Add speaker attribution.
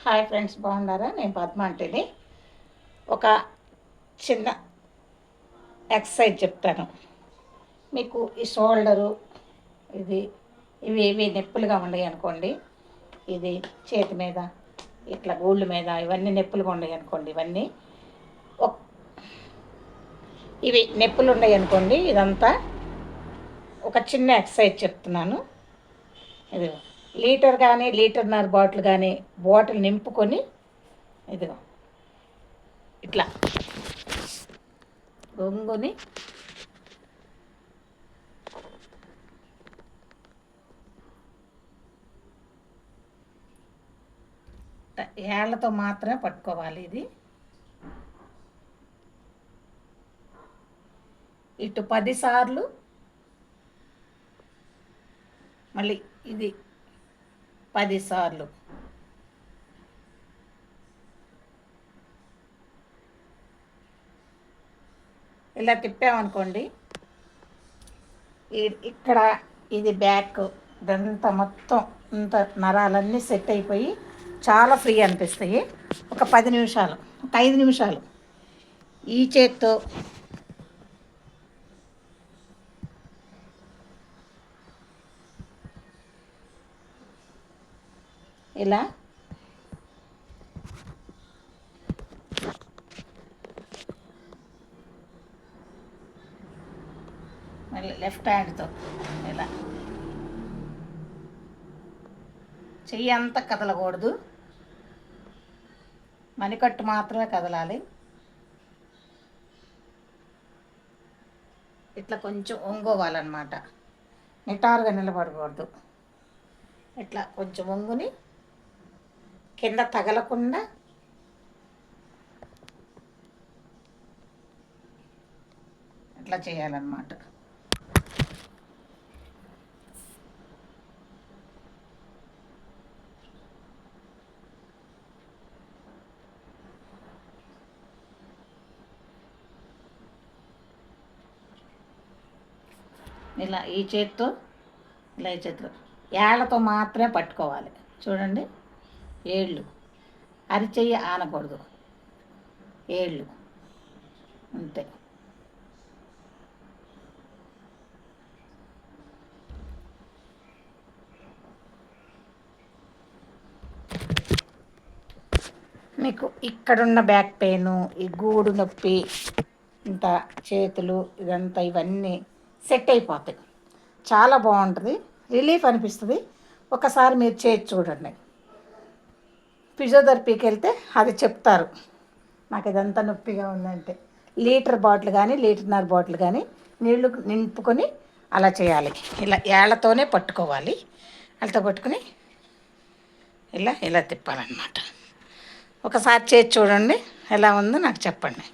Speaker 1: Hi friends, బాగున్నారా? నేను పద్మ అంటేని ఒక చిన్న ఎక్సర్సైజ్ చెప్తాను మీకు. ఈ షోల్డరు ఇది ఇవి నొప్పులుగా ఉన్నాయి అనుకోండి, ఇది చేతి మీద ఇట్లా గోళ్ళ మీద ఇవన్నీ నొప్పులుగా ఉన్నాయి అనుకోండి, ఇవి నొప్పులు ఉన్నాయి అనుకోండి, ఇదంతా ఒక చిన్న ఎక్సర్సైజ్ చెప్తున్నాను. ఇది లీటర్ కానీ లీటర్న్నర బాటిల్ కానీ బాటిల్ నింపుకొని ఇదిగో ఇట్లా గొంగుని ఏళ్లతో మాత్రమే పట్టుకోవాలి. ఇది ఇటు 10 సార్లు, మళ్ళీ ఇది 10 సార్లు. ఇలా తిప్పామనుకోండి, ఇక్కడ ఇది బ్యాక్ ఇదంతా మొత్తం ఇంత నరాలన్నీ సెట్ అయిపోయి చాలా ఫ్రీ అనిపిస్తాయి. ఒక 10 నిమిషాలు, ఒక 5 నిమిషాలు ఈ చేత్తో ఇలా మళ్ళీ లెఫ్ట్ హ్యాండ్తో ఇలా చెయ్యి అంతా కదలకూడదు, మణికట్టు మాత్రమే కదలాలి. ఇట్లా కొంచెం వంగోవాలన్నమాట, నిటారుగా నిలబడకూడదు. ఇట్లా కొంచెం వంగుని కింద తగలకుండా ఇట్లా చేయాలన్నమాట. ఇలా ఈ చేత్తో ఇలా ఈ చేతిలో ఏళ్లతో మాత్రమే పట్టుకోవాలి. చూడండి, ఏళ్ళు అరిచెయ్యి ఆనకూడదు, ఏళ్ళు అంతే. మీకు ఇక్కడున్న బ్యాక్ పెయిన్, ఈ గూడు నొప్పి, ఇంత చేతులు ఇదంతా ఇవన్నీ సెట్ అయిపోతాయి. చాలా బాగుంటుంది, రిలీఫ్ అనిపిస్తుంది. ఒకసారి మీరు చేసి చూడండి. ఫిజియోథెరపీకి వెళ్తే అది చెప్తారు, నాకు ఇదంతా నొప్పిగా ఉందంటే. లీటర్ బాటిల్ కానీ లీటర్న్నర బాటిల్ కానీ నీళ్లు నింపుకొని అలా చేయాలి. ఇలా ఏళ్లతోనే పట్టుకోవాలి. వాళ్ళతో పట్టుకుని ఇలా ఇలా తిప్పాలన్నమాట. ఒకసారి చేసి చూడండి, ఎలా ఉందో నాకు చెప్పండి.